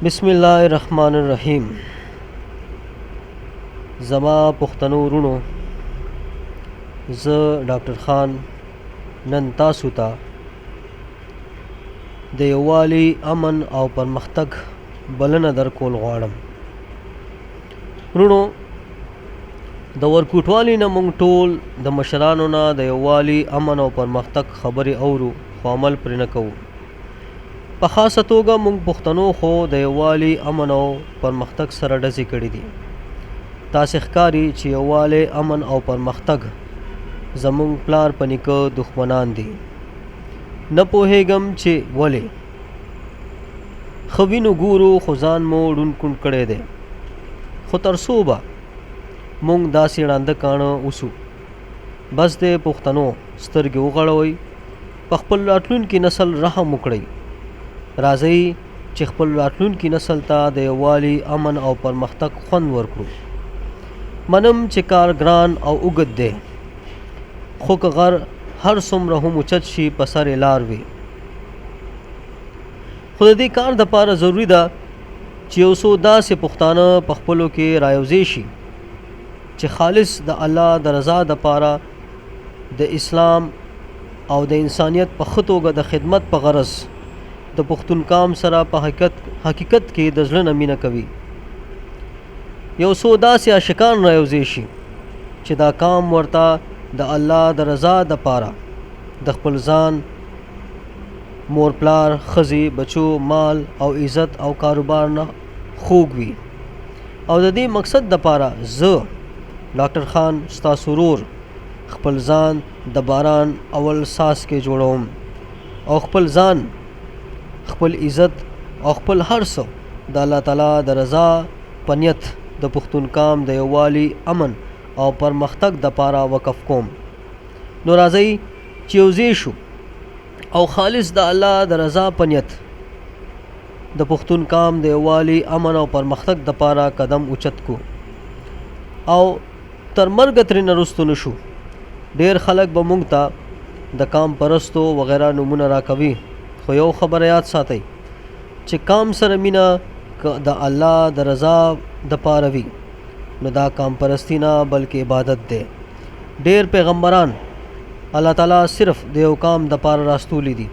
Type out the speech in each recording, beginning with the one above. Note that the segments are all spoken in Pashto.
बिस्मिल्लाहिर्रहमानिर्रहीम। ज़मा पुख्तनो वरुणो ज़ ډاکټر خان نن تاسو ته د یووالي امن او پرمختګ بلنه درکول غواړم. وروڼو، د ورکوټوالي نه موږ ټول د مشرانو نه د یووالي امن او پرمختګ خبرې اورو، خو عمل پرې نه کوو. په خاصه توګه موږ پښتنو خو د یووالي امن او پرمختګ سره ډزې کړي دي. تاسې ښکاري چې یووالی امن او پرمختګ زموږ پلار په نیکه دښمنان دي. نه پوهېږم چې ولې ښه وینو ګورو خو ځان مو ړوند کونډ کړی دی. خو تر څو به موږ داسې ړانده کاڼه اوسو؟ بس دی پښتنو، سترګې وغړوئ، په خپل راتلونکي نسل رحم وکړئ. راځئ چې خپل راتلونکي نسل ته د یووالي امن او پرمختګ خوند ورکړو. منم چې کار ګران او اوږد دی، خو که غر هر څومره هم اوچت شي په سر یې لار وي. خو د دې کار دپاره ضروري ده چې یو څو داسې پښتانه په خپلو کې رایوځای شي چې خالص د الله د رضا دپاره د اسلام او د انسانیت په ښه توګه د خدمت په غرض د پښتون کام سره په حقیقت کې د زړه نه مینه کوي. یو څو داسې عاشقان رایوځای شي چې دا کام ورته د الله د رضا دپاره د خپل ځان، مور پلار، ښځې، بچو، مال او عزت او کاروبار نه خوږ وي. او د دې مقصد دپاره زه ډاکټر خان ستاسو ورور خپل ځان د باران اول ساس کې جوړوم، او خپل ځان، خپل عزت او خپل هر څه د الله تعالی د رضا په نیت د پښتون کام د یووالي امن او پرمختګ دپاره وقف کوم. نو راځئ چې یوځای شو او خالص د الله د رضا په نیت د پښتون کام د یووالي امن او پرمختګ دپاره قدم اوچت کو، او تر مرګه ترې نه رستو نه شو. ډېر خلک به موږ ته د کام پرستو وغیره نومونه راکوي، خو یو خبره یاد ساتئ چې کام سره مینه که د الله د رضا دپاره وي نو دا کام پرستی نه بلکې عبادت دی. ډېر پیغمبران الله تعالی صرف د یو کام دپاره راستولی دي.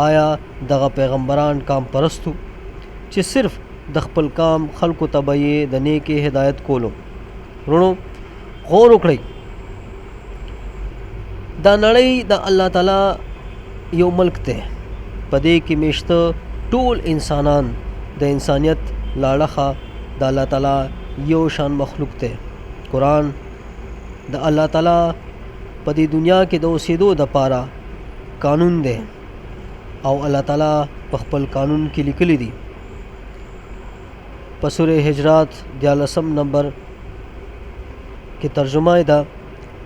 آیا دغه پیغمبران کام پرستو چې صرف د خپل کام خلکو ته به یې د نیکې هدایت کولو؟ وروڼو، غور وکړئ، دا نړۍ د الله تعالی یو ملک دی. په دې کې میشته ټول انسانان د انسانیت لاړخه د الله تعالی یو شان مخلوق دی. قرآن د الله تعالی په دې دنیا کې د اوسېدو دپاره قانون دی، او الله تعالی په خپل قانون کې لیکلی دي. په سورې حجرات 14 نمبر کې ترجمه ده،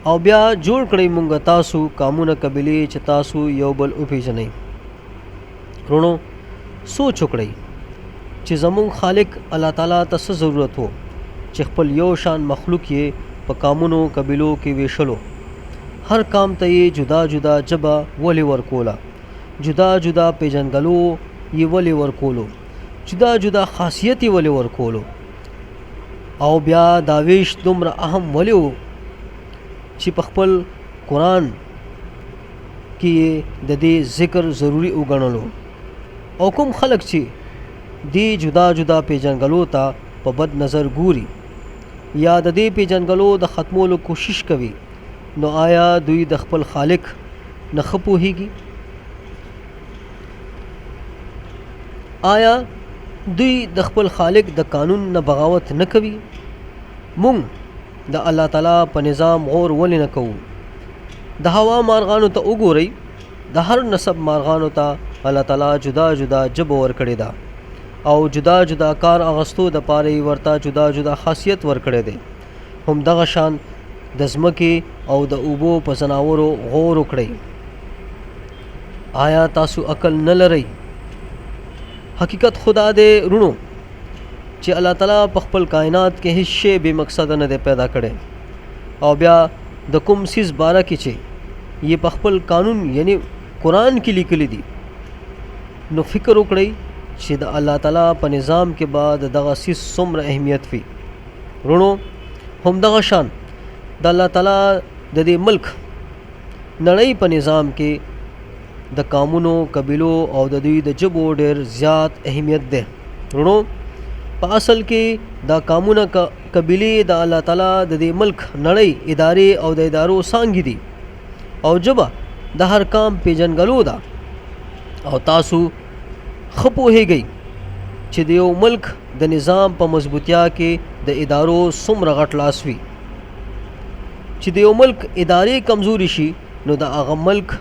او بیا جوړ کړئ مونږ تاسو قامونه قبیلې چې تاسو یو بل وپېژنئ. وروڼو، سوچ وکړئ چې زمونږ خالق الله تعالی ته څه ضرورت و چې خپل یو شان مخلوق یې په قامونو قبیلو کې ویشلو. هر قام ته یې جدا جدا ژبه ولې ورکوله، جدا جدا پیژنګلو یې ولې ورکولو، جدا جدا خاصیت یې ولې ورکولو، او بیا دا ویش دومره اهم ولې و چې په خپل قرآن کې یې د دې ذکر ضروري وګڼلو. او کوم خلک چې دې جدا جدا پیژنګلو ته په بد نظر ګوري یا د دې پیژنګلو د ختمولو کوشش کوي، نو آیا دوی د خپل خالق نه ښه پوهیږي؟ آیا دوی د خپل خالق د قانون نه بغاوت نه کوي؟ مونږ د الله تعالی په نظام غور ولې نه کوو؟ د هوا مارغانو ته وګورئ، د هر نسب مارغانو ته الله تعالی جدا جدا ژبه ورکړې ده، او جدا جدا کار اغستو دپاره یې ورته جدا جدا خاصیت ورکړی دی. هم دغه شان د ځمکې او د اوبو په ځناورو غور وکړئ. آیا تاسو عقل نه لرئ؟ حقیقت خدا دی وروڼو چې الله تعالی په خپل کائنات کې هیڅ شی بې مقصده نه دی پیدا کړی، او بیا د کوم څیز باره کې چې یې په خپل قانون یعنی قرآن کې لیکلی دي، نو فکر وکړئ چې د الله تعالی په نظام کې بعد دغه سیس څومره اهمیت وي. رونو هم دغه شان د الله تعالی د دې ملک نړۍ په نظام کې د قومونو قبیلو او د دوی د ژبو ډېر زیات اهمیت دی. رونو په اصل کې دا قومونه قبیلې د الله تعالی د دې ملک نړۍ ادارې او د ادارو څانګې دي او ژبه د هر قوم پیژنګلو ده. او تاسو ښه پوهیږئ چې د یو ملک د نظام په مضبوطیا کې د ادارو څومره غټ لاس وي. چې د یو ملک ادارې کمزوري شي نو د هغه ملک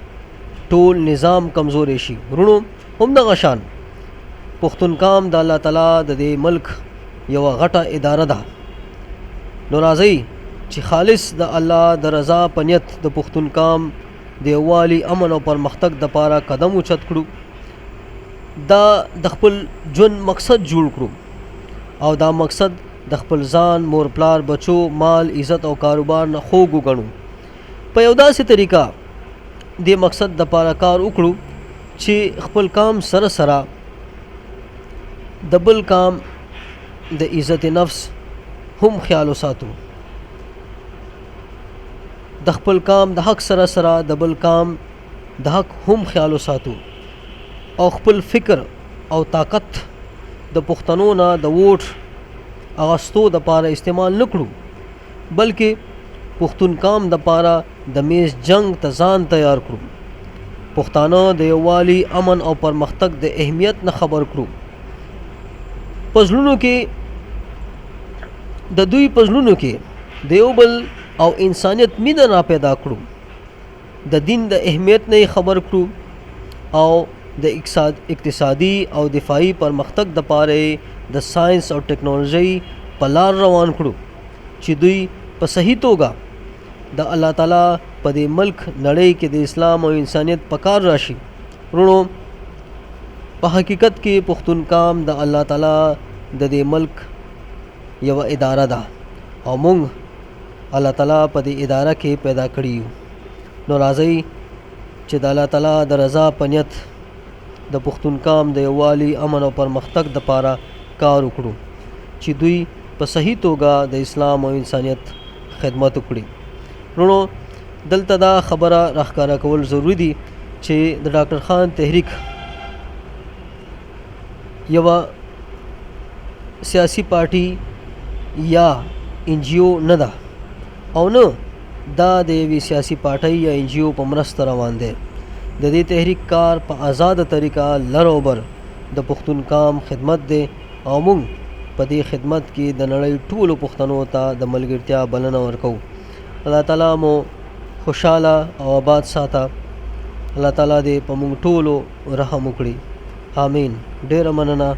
ټول نظام کمزوری شي. ورونو هم دغه شان پښتون قام د الله تعالی د دې ملک یوه غټه اداره ده. نو راځئ چې خالص د الله د رضا په نیت د پښتون قام د یووالي امن او پرمختګ دپاره قدم اوچت کړو. دا د خپل ژوند مقصد جوړ کړو او دا مقصد د خپل ځان مور پلار بچو مال عزت او کاروبار نه خوږ وګڼو. په یو داسې طریقه دې مقصد دپاره کار وکړو چې خپل کام سره سره د بل کام د عزت نفس هم خیال وساتو. د خپل کام د حق سره سره د بل کام د حق هم خیال وساتو او خپل فکر او طاقت د پښتنو نه د ووټ اغستو دپاره استعمال نه کړو بلکې پښتون قام دپاره د میز جنگ ته ځان تیار کړو. پښتانه د یووالي امن او پرمختګ د اهمیت نه خبر کړو. پزلونو کې د دوی پزلونو کې د یو بل او انسانیت مینه را پیدا کړو. د دین د اهمیت نه خبر کړو او د اقتصادي او دفاعي پرمختګ دپاره د ساينس او ټکنالوژي په لار روان کړو چې دوی په صحیح توګه د الله تعالی په دې ملک نړۍ کې د اسلام او انسانیت په کار راشي. ورونو په حقیقت کې پښتون قام د الله تعالی د دې ملک یوه اداره ده او موږ الله تعالی په دې اداره کې پیدا کړي یو. نو راځئ چې د الله تعالی د رضا په نیت د پښتون قام د یووالي امن او پرمختګ دپاره کار وکړو چې دوی په صحیح توګه د اسلام او انسانیت خدمت وکړي. ورونو دلته دا خبره راښکاره کول ضروري دي چې د ډاکټر خان تحریک یوه سیاسی پارټي یا NGO نه ده او نه دا د یوې سیاسی پارټۍ یا NGO په مرسته روان دی. د دې تحریک کار په آزاده طریقه لر او بر د پښتون قام خدمت دی او موږ په دې خدمت کې د نړۍ ټولو پښتنو ته د ملګرتیا بلنه ورکوو. الله تعالی مو خوشحاله او آباد ساته. الله تعالی دې په موږ ټولو رحم وکړي. آمین. ډېره مننه.